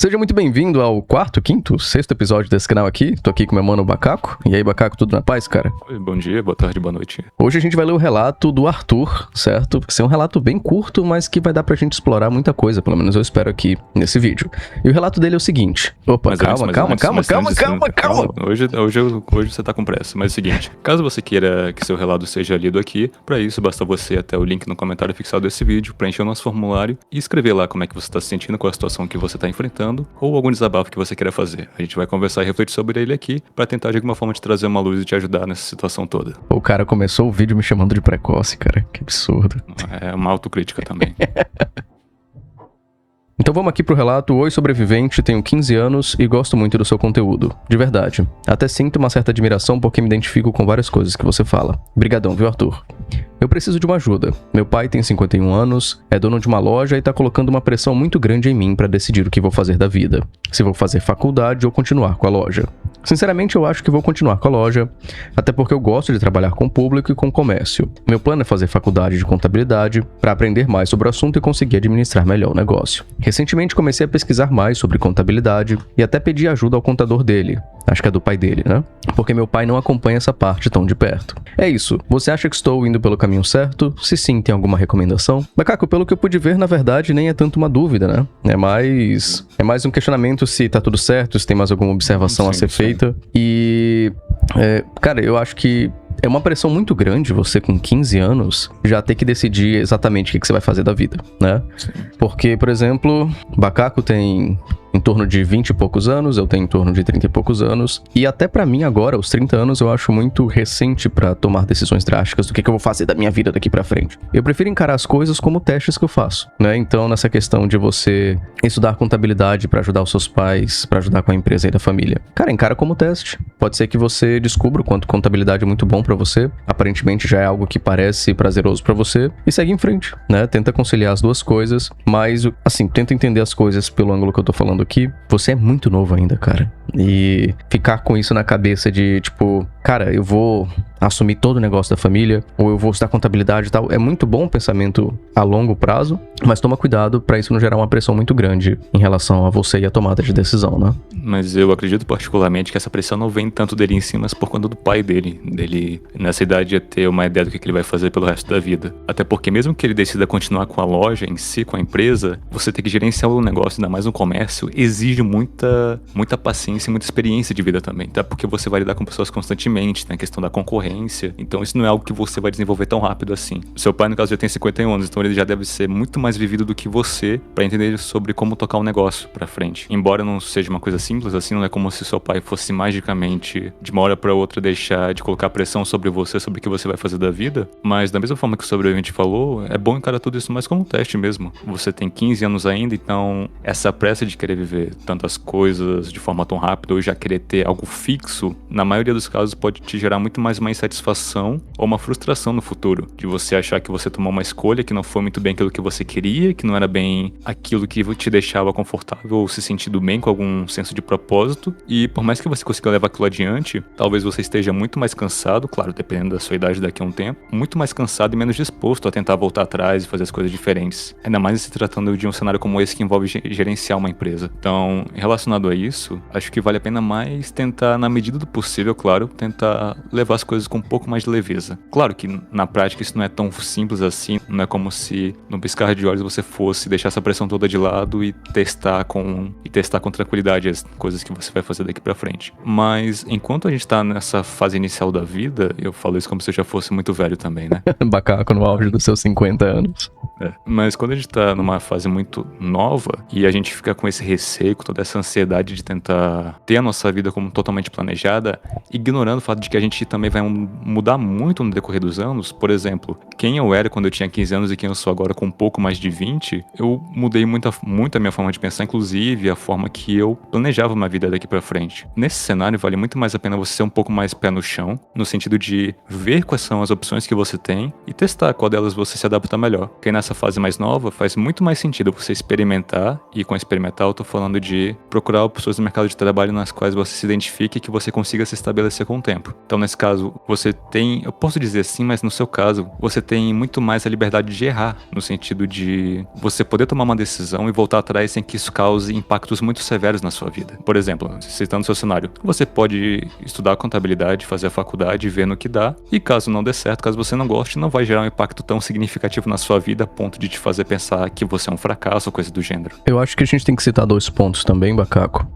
Seja muito bem-vindo ao quarto, quinto, sexto episódio desse canal aqui. Tô aqui com meu mano Bacaco. E aí, Bacaco, tudo na paz, cara? Oi, bom dia, boa tarde, boa noite. Hoje a gente vai ler o relato do Arthur, certo? Vai ser um relato bem curto, mas que vai dar pra gente explorar muita coisa, pelo menos eu espero aqui nesse vídeo. E o relato dele é o seguinte... Opa, Mas calma. Hoje você tá com pressa, mas é o seguinte, caso você queira que seu relato seja lido aqui, pra isso basta você ir até o link no comentário fixado desse vídeo, preencher o nosso formulário e escrever lá como é que você tá se sentindo, qual a situação que você tá enfrentando, ou algum desabafo que você queira fazer. A gente vai conversar e refletir sobre ele aqui, pra tentar de alguma forma te trazer uma luz e te ajudar nessa situação toda. O cara começou o vídeo me chamando de precoce, cara. Que absurdo. É uma autocrítica também. Então vamos aqui pro relato. Oi, sobrevivente, tenho 15 anos e gosto muito do seu conteúdo. De verdade. Até sinto uma certa admiração porque me identifico com várias coisas que você fala. Brigadão, viu, Arthur? Eu preciso de uma ajuda. Meu pai tem 51 anos, é dono de uma loja e tá colocando uma pressão muito grande em mim pra decidir o que vou fazer da vida. Se vou fazer faculdade ou continuar com a loja. Sinceramente, eu acho que vou continuar com a loja, até porque eu gosto de trabalhar com o público e com o comércio. Meu plano é fazer faculdade de contabilidade para aprender mais sobre o assunto e conseguir administrar melhor o negócio. Recentemente comecei a pesquisar mais sobre contabilidade e até pedi ajuda ao contador dele. Acho que é do pai dele, né? Porque meu pai não acompanha essa parte tão de perto. É isso. Você acha que estou indo pelo caminho certo? Se sim, tem alguma recomendação? Bacaco, pelo que eu pude ver, na verdade, nem é tanto uma dúvida, né? É mais um questionamento se tá tudo certo, se tem mais alguma observação a ser feita. E... cara, eu acho que é uma pressão muito grande você com 15 anos já ter que decidir exatamente o que você vai fazer da vida, né? Sim. Porque, por exemplo, Bacaco tem em torno de 20 e poucos anos, eu tenho em torno de 30 e poucos anos, e até pra mim agora, aos 30 anos, eu acho muito recente pra tomar decisões drásticas do que eu vou fazer da minha vida daqui pra frente. Eu prefiro encarar as coisas como testes que eu faço, né? Então, nessa questão de você estudar contabilidade pra ajudar os seus pais, pra ajudar com a empresa e da família. Cara, encara como teste. Pode ser que você descubra o quanto contabilidade é muito bom pra você, aparentemente já é algo que parece prazeroso pra você, e segue em frente, né? Tenta conciliar as duas coisas, mas, assim, tenta entender as coisas pelo ângulo que eu tô falando aqui. Você é muito novo ainda, cara. E ficar com isso na cabeça de, tipo, cara, eu vou assumir todo o negócio da família, ou eu vou estudar contabilidade e tal, é muito bom o pensamento a longo prazo, mas toma cuidado pra isso não gerar uma pressão muito grande em relação a você e a tomada de decisão, né? Mas eu acredito particularmente que essa pressão não vem tanto dele em si, mas por conta do pai dele. Dele, nessa idade, ter uma ideia do que ele vai fazer pelo resto da vida. Até porque mesmo que ele decida continuar com a loja em si, com a empresa, você ter que gerenciar o negócio, ainda mais no comércio, exige muita paciência e muita experiência de vida também, tá? Porque você vai lidar com pessoas constantemente, tem a questão da concorrência, então isso não é algo que você vai desenvolver tão rápido assim. O seu pai, no caso, já tem 51 anos, então ele já deve ser muito mais vivido do que você pra entender sobre como tocar um negócio pra frente. Embora não seja uma coisa simples assim, não é como se seu pai fosse magicamente, de uma hora pra outra, deixar de colocar pressão sobre você, sobre o que você vai fazer da vida, mas da mesma forma que o sobrevivente falou, é bom encarar tudo isso mais como um teste mesmo. Você tem 15 anos ainda, então essa pressa de querer viver tantas coisas de forma tão rápida ou já querer ter algo fixo, na maioria dos casos pode te gerar muito mais uma insatisfação ou uma frustração no futuro, de você achar que você tomou uma escolha que não foi muito bem aquilo que você queria, que não era bem aquilo que te deixava confortável ou se sentindo bem com algum senso de propósito, e por mais que você consiga levar aquilo adiante, talvez você esteja muito mais cansado, claro, dependendo da sua idade daqui a um tempo, muito mais cansado e menos disposto a tentar voltar atrás e fazer as coisas diferentes, ainda mais se tratando de um cenário como esse que envolve gerenciar uma empresa. Então, relacionado a isso, acho que vale a pena mais tentar, na medida do possível, claro, tentar levar as coisas com um pouco mais de leveza. Claro que na prática isso não é tão simples assim, não é como se no piscar de olhos você fosse deixar essa pressão toda de lado e testar com tranquilidade as coisas que você vai fazer daqui pra frente. Mas enquanto a gente tá nessa fase inicial da vida, eu falo isso como se eu já fosse muito velho também, né? Bacaco no auge dos seus 50 anos. Mas quando a gente tá numa fase muito nova e a gente fica com esse receio, com toda essa ansiedade de tentar ter a nossa vida como totalmente planejada, ignorando o fato de que a gente também vai mudar muito no decorrer dos anos. Por exemplo, quem eu era quando eu tinha 15 anos e quem eu sou agora com um pouco mais de 20, eu mudei muito a minha forma de pensar, inclusive a forma que eu planejava minha vida daqui pra frente. Nesse cenário, vale muito mais a pena você ser um pouco mais pé no chão, no sentido de ver quais são as opções que você tem e testar qual delas você se adapta melhor. Porque nessa fase mais nova, faz muito mais sentido você experimentar, e com experimentar eu tô falando de procurar pessoas no mercado de trabalho nas quais você se identifique e que você consiga se estabelecer com o tempo. Então, nesse caso, você tem, eu posso dizer assim, mas no seu caso, você tem muito mais a liberdade de errar, no sentido de você poder tomar uma decisão e voltar atrás sem que isso cause impactos muito severos na sua vida. Por exemplo, citando o seu cenário, você pode estudar contabilidade, fazer a faculdade, ver no que dá, e caso não dê certo, caso você não goste, não vai gerar um impacto tão significativo na sua vida a ponto de te fazer pensar que você é um fracasso ou coisa do gênero. Eu acho que a gente tem que citar 2 pontos também, Bacaco.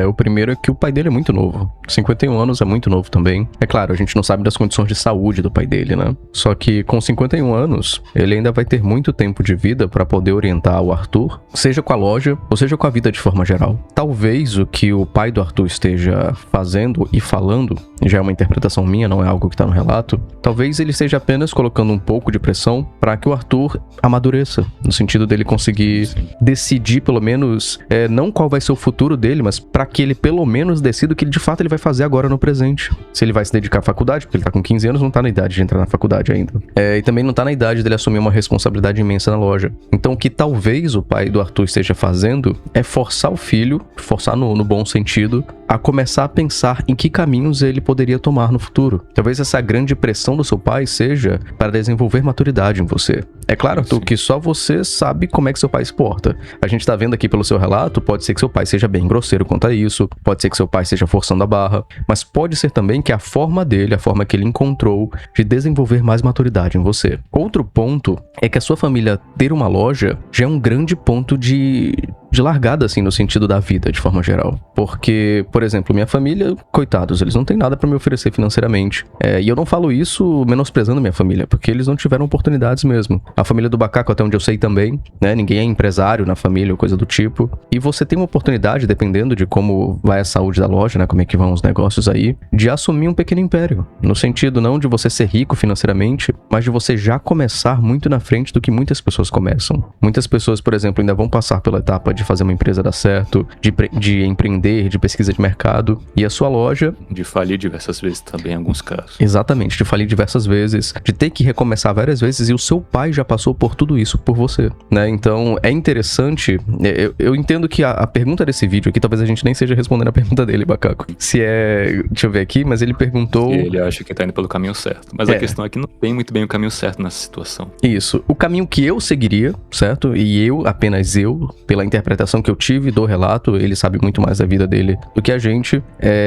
O primeiro é que o pai dele é muito novo. 51 anos é muito novo também. É claro, a gente não sabe das condições de saúde do pai dele, né? Só que com 51 anos, ele ainda vai ter muito tempo de vida para poder orientar o Arthur, seja com a loja, ou seja com a vida de forma geral. Talvez o que o pai do Arthur esteja fazendo e falando, já é uma interpretação minha, não é algo que tá no relato, talvez ele esteja apenas colocando um pouco de pressão para que o Arthur amadureça, no sentido dele conseguir decidir pelo menos, não qual vai ser o futuro dele, mas para que ele pelo menos decida o que de fato ele vai fazer agora no presente. Se ele vai se dedicar à faculdade, porque ele tá com 15 anos, não tá na idade de entrar na faculdade ainda. E também não tá na idade dele assumir uma responsabilidade imensa na loja. Então o que talvez o pai do Arthur esteja fazendo é forçar o filho, forçar no bom sentido, a começar a pensar em que caminhos ele poderia tomar no futuro. Talvez essa grande pressão do seu pai seja para desenvolver maturidade em você. É claro, Arthur, que só você sabe como é que seu pai se porta. A gente tá vendo aqui pelo seu relato, pode ser que seu pai seja bem grosseiro quanto a isso, pode ser que seu pai esteja forçando a barra, mas pode ser também que a forma dele, a forma que ele encontrou de desenvolver mais maturidade em você. Outro ponto é que a sua família ter uma loja já é um grande ponto de largada, assim, no sentido da vida, de forma geral. Porque, por exemplo, minha família, coitados, eles não têm nada pra me oferecer financeiramente. E eu não falo isso menosprezando minha família, porque eles não tiveram oportunidades mesmo. A família do Bacaco, até onde eu sei também, né? Ninguém é empresário na família ou coisa do tipo. E você tem uma oportunidade, dependendo de como vai a saúde da loja, né? Como é que vão os negócios aí, de assumir um pequeno império. No sentido não de você ser rico financeiramente, mas de você já começar muito na frente do que muitas pessoas começam. Muitas pessoas, por exemplo, ainda vão passar pela etapa de fazer uma empresa dar certo, de empreender, de pesquisa de mercado. E a sua loja... de falir diversas vezes também, em alguns casos. Exatamente, de falir diversas vezes, de ter que recomeçar várias vezes, e o seu pai já passou por tudo isso por você, né? Então, é interessante... Eu entendo que a pergunta desse vídeo aqui, talvez a gente nem seja respondendo a pergunta dele, Bacaco. Se é... Deixa eu ver aqui, mas ele perguntou... E ele acha que tá indo pelo caminho certo. Mas a questão é que não tem muito bem o caminho certo nessa situação. Isso. O caminho que eu seguiria, certo? E eu, apenas eu, pela interpretação que eu tive do relato, ele sabe muito mais da vida dele do que a gente,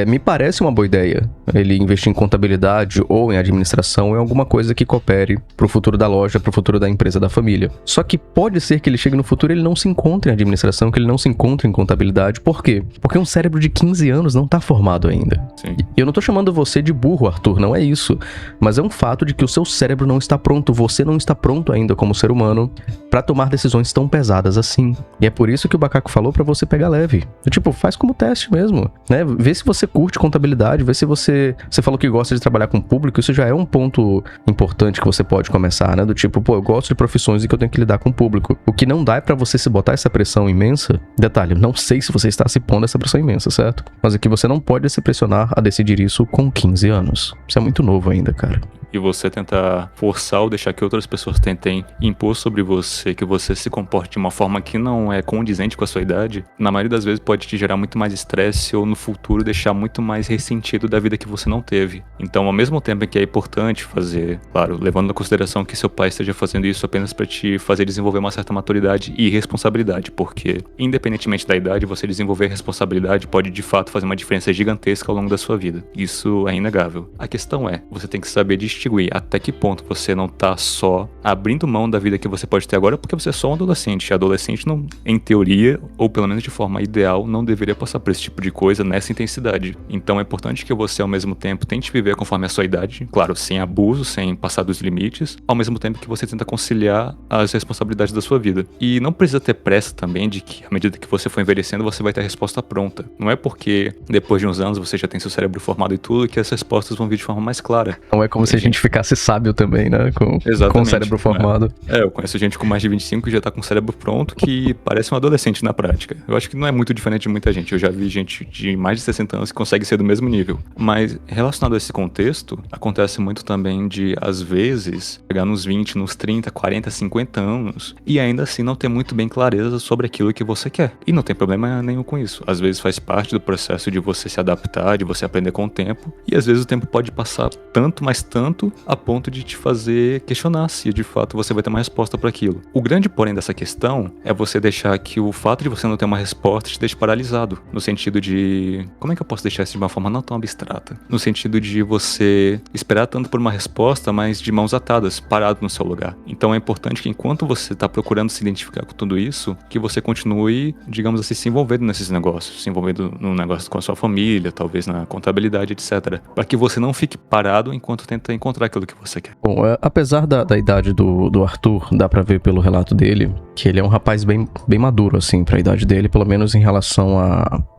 me parece uma boa ideia ele investir em contabilidade ou em administração, em alguma coisa que coopere pro futuro da loja, pro futuro da empresa da família. Só que pode ser que ele chegue no futuro e ele não se encontre em administração, que ele não se encontre em contabilidade. Por quê? Porque um cérebro de 15 anos não tá formado ainda. Sim. E eu não tô chamando você de burro, Arthur, não é isso. Mas é um fato de que o seu cérebro não está pronto, você não está pronto ainda como ser humano pra tomar decisões tão pesadas assim. E é por isso que o Bacaco falou pra você pegar leve. Tipo, faz como teste mesmo, né? Vê se você curte contabilidade, vê se você falou que gosta de trabalhar com público, isso já é um ponto importante que você pode começar, né? Do tipo, eu gosto de profissões em que eu tenho que lidar com o público. O que não dá é pra você se botar essa pressão imensa. Detalhe, não sei se você está se pondo essa pressão imensa, certo? Mas é que você não pode se pressionar a decidir isso com 15 anos. Você é muito novo ainda, cara. E você tentar forçar ou deixar que outras pessoas tentem impor sobre você que você se comporte de uma forma que não é condizente com a sua idade, na maioria das vezes pode te gerar muito mais estresse ou no futuro deixar muito mais ressentido da vida que você não teve. Então, ao mesmo tempo em que é importante fazer, claro, levando em consideração que seu pai esteja fazendo isso apenas para te fazer desenvolver uma certa maturidade e responsabilidade, porque independentemente da idade, você desenvolver responsabilidade pode de fato fazer uma diferença gigantesca ao longo da sua vida. Isso é inegável. A questão é, você tem que saber distinguir até que ponto você não tá só abrindo mão da vida que você pode ter agora porque você é só um adolescente. Adolescente, não, em teoria, ou pelo menos de forma ideal, não deveria passar por esse tipo de coisa nessa intensidade. Então é importante que você, ao mesmo tempo, tente viver conforme a sua idade, claro, sem abuso, sem passar dos limites, ao mesmo tempo que você tenta conciliar as responsabilidades da sua vida. E não precisa ter pressa também de que, à medida que você for envelhecendo, você vai ter a resposta pronta. Não é porque, depois de uns anos, você já tem seu cérebro formado e tudo, que as respostas vão vir de forma mais clara. Não é como se a gente identificasse sábio também, né? Com o cérebro formado. Eu conheço gente com mais de 25 que já tá com o cérebro pronto, que parece um adolescente na prática. Eu acho que não é muito diferente de muita gente. Eu já vi gente de mais de 60 anos que consegue ser do mesmo nível. Mas relacionado a esse contexto, acontece muito também de, às vezes, chegar nos 20, nos 30, 40, 50 anos e ainda assim não ter muito bem clareza sobre aquilo que você quer. E não tem problema nenhum com isso. Às vezes faz parte do processo de você se adaptar, de você aprender com o tempo. E às vezes o tempo pode passar tanto, mas tanto, a ponto de te fazer questionar se de fato você vai ter uma resposta para aquilo. O grande porém dessa questão é você deixar que o fato de você não ter uma resposta te deixe paralisado. No sentido de... Como é que eu posso deixar isso de uma forma não tão abstrata? No sentido de você esperar tanto por uma resposta, mas de mãos atadas, parado no seu lugar. Então é importante que enquanto você está procurando se identificar com tudo isso, que você continue, digamos assim, se envolvendo nesses negócios. Se envolvendo no negócio com a sua família, talvez na contabilidade, etc. Para que você não fique parado enquanto tenta encontrar aquilo que você quer. Bom, apesar da idade do Arthur, dá pra ver pelo relato dele que ele é um rapaz bem maduro, assim, pra idade dele, pelo menos em relação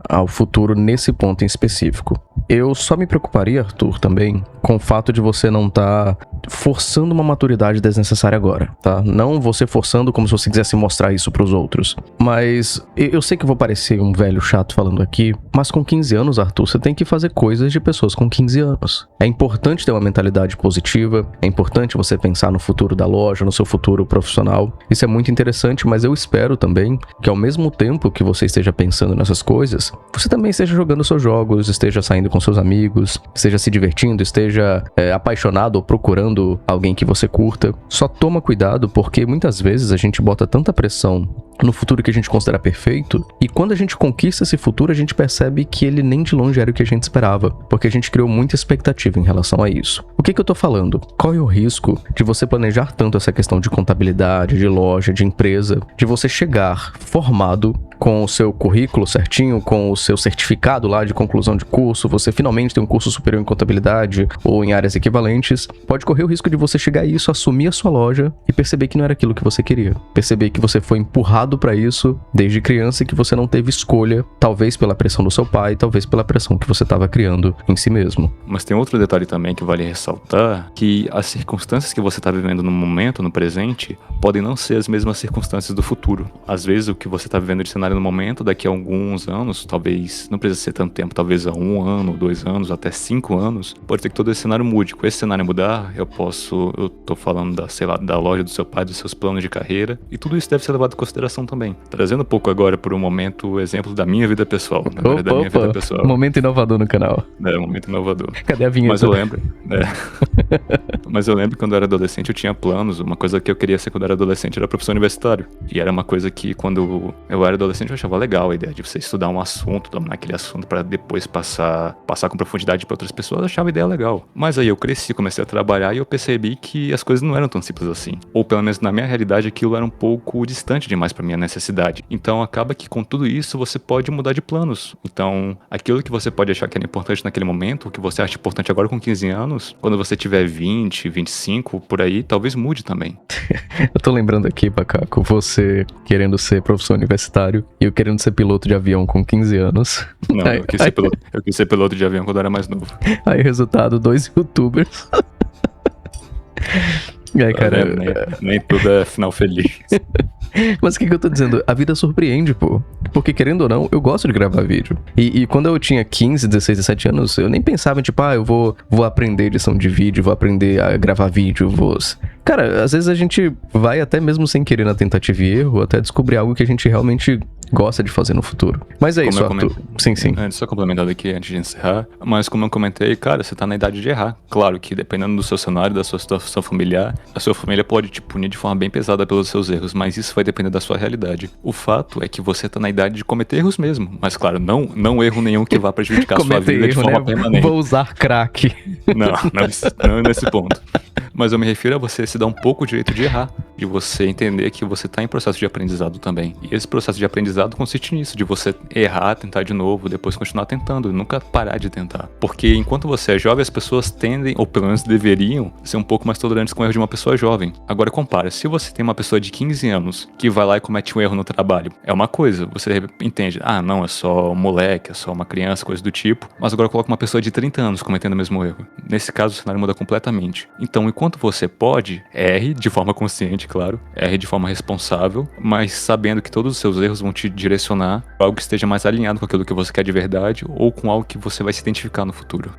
ao futuro nesse ponto em específico. Eu só me preocuparia, Arthur, também com o fato de você não estar forçando uma maturidade desnecessária agora, tá? Não você forçando como se você quisesse mostrar isso pros outros. Mas eu sei que eu vou parecer um velho chato falando aqui, mas com 15 anos, Arthur, você tem que fazer coisas de pessoas com 15 anos. É importante ter uma mentalidade positiva, é importante você pensar no futuro da loja, no seu futuro profissional. Isso é muito interessante, mas eu espero também que ao mesmo tempo que você esteja pensando nessas coisas, você também esteja jogando seus jogos, esteja saindo com seus amigos, esteja se divertindo, esteja apaixonado ou procurando alguém que você curta. Só toma cuidado, porque muitas vezes a gente bota tanta pressão no futuro que a gente considera perfeito, e quando a gente conquista esse futuro, a gente percebe que ele nem de longe era o que a gente esperava, porque a gente criou muita expectativa em relação a isso. O que eu tô falando? Qual é o risco de você planejar tanto essa questão de contabilidade, de loja, de empresa, de você chegar formado com o seu currículo certinho, com o seu certificado lá de conclusão de curso, você finalmente tem um curso superior em contabilidade ou em áreas equivalentes, pode correr o risco de você chegar a isso, assumir a sua loja e perceber que não era aquilo que você queria. Perceber que você foi empurrado pra isso desde criança e que você não teve escolha, talvez pela pressão do seu pai, talvez pela pressão que você estava criando em si mesmo. Mas tem outro detalhe também que vale ressaltar, que as circunstâncias que você está vivendo no momento, no presente, podem não ser as mesmas circunstâncias do futuro. Às vezes o que você está vivendo de cenário no momento, daqui a alguns anos, talvez, não precisa ser tanto tempo, talvez a 1 ano, 2 anos, até 5 anos, pode ser que todo esse cenário mude. Com esse cenário mudar, eu tô falando da loja do seu pai, dos seus planos de carreira, e tudo isso deve ser levado em consideração também. Trazendo um pouco agora por um momento, exemplo da minha vida pessoal. Minha vida pessoal. Momento inovador no canal. Momento inovador. Cadê a vinheta? Mas eu lembro. Mas eu lembro que quando eu era adolescente eu tinha planos. Uma coisa que eu queria ser quando eu era adolescente era professor universitário. E era uma coisa que quando eu era adolescente eu achava legal a ideia de você estudar um assunto, dominar aquele assunto pra depois passar com profundidade pra outras pessoas. Eu achava a ideia legal. Mas aí eu cresci, comecei a trabalhar e eu percebi que as coisas não eram tão simples assim. Ou pelo menos na minha realidade aquilo era um pouco distante demais pra minha necessidade. Então acaba que com tudo isso você pode mudar de planos. Então aquilo que você pode achar que era importante naquele momento, o que você acha importante agora com 15 anos, quando você tiver 20, 25, por aí, talvez mude também. Eu tô lembrando aqui, Pacaco, você querendo ser professor universitário e eu querendo ser piloto de avião com 15 anos. Não, eu quis ser piloto de avião quando eu era mais novo. Aí, resultado, 2 youtubers. E aí, cara... Nem tudo é final feliz. Mas o que eu tô dizendo? A vida surpreende, pô. Porque, querendo ou não, eu gosto de gravar vídeo. E quando eu tinha 15, 16, 17 anos, eu nem pensava, tipo, eu vou aprender edição de vídeo, vou aprender a gravar vídeo, Cara, às vezes a gente vai até mesmo sem querer na tentativa e erro, até descobrir algo que a gente realmente gosta de fazer no futuro. Mas é isso, Arthur. Sim. Só complementando aqui antes de encerrar, mas como eu comentei, cara, você tá na idade de errar. Claro que dependendo do seu cenário, da sua situação familiar, a sua família pode te punir de forma bem pesada pelos seus erros, mas isso vai depender da sua realidade. O fato é que você tá na idade de cometer erros mesmo, mas claro, não erro nenhum que vá prejudicar a sua vida de forma permanente. Vou usar crack. Não é nesse ponto. Mas eu me refiro a você se te dá um pouco o direito de errar, de você entender que você tá em processo de aprendizado também. E esse processo de aprendizado consiste nisso, de você errar, tentar de novo, depois continuar tentando, nunca parar de tentar. Porque enquanto você é jovem, as pessoas tendem, ou pelo menos deveriam, ser um pouco mais tolerantes com o erro de uma pessoa jovem. Agora compara, se você tem uma pessoa de 15 anos que vai lá e comete um erro no trabalho, é uma coisa, você entende, não, é só um moleque, é só uma criança, coisa do tipo, mas agora coloca uma pessoa de 30 anos cometendo o mesmo erro. Nesse caso, o cenário muda completamente. Então, enquanto você pode, erre de forma consciente, claro, erre de forma responsável, mas sabendo que todos os seus erros vão te direcionar para algo que esteja mais alinhado com aquilo que você quer de verdade ou com algo que você vai se identificar no futuro.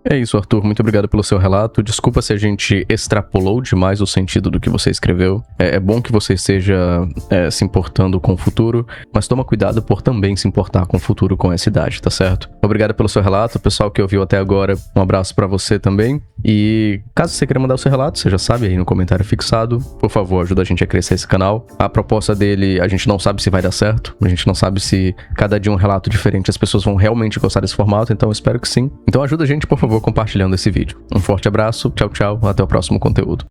É isso, Arthur. Muito obrigado pelo seu relato. Desculpa se a gente extrapolou demais o sentido do que você escreveu. É bom que você esteja se importando com o futuro, mas toma cuidado por também se importar com o futuro com essa idade, tá certo? Obrigado pelo seu relato. Pessoal que ouviu até agora, um abraço pra você também. E caso você queira mandar o seu relato, você já sabe aí no comentário fixado. Por favor, ajuda a gente a crescer esse canal. A proposta dele, a gente não sabe se vai dar certo. A gente não sabe se cada dia um relato diferente as pessoas vão realmente gostar desse formato, então eu espero que sim. Então ajuda a gente, por favor, compartilhando esse vídeo. Um forte abraço, tchau, tchau, até o próximo conteúdo.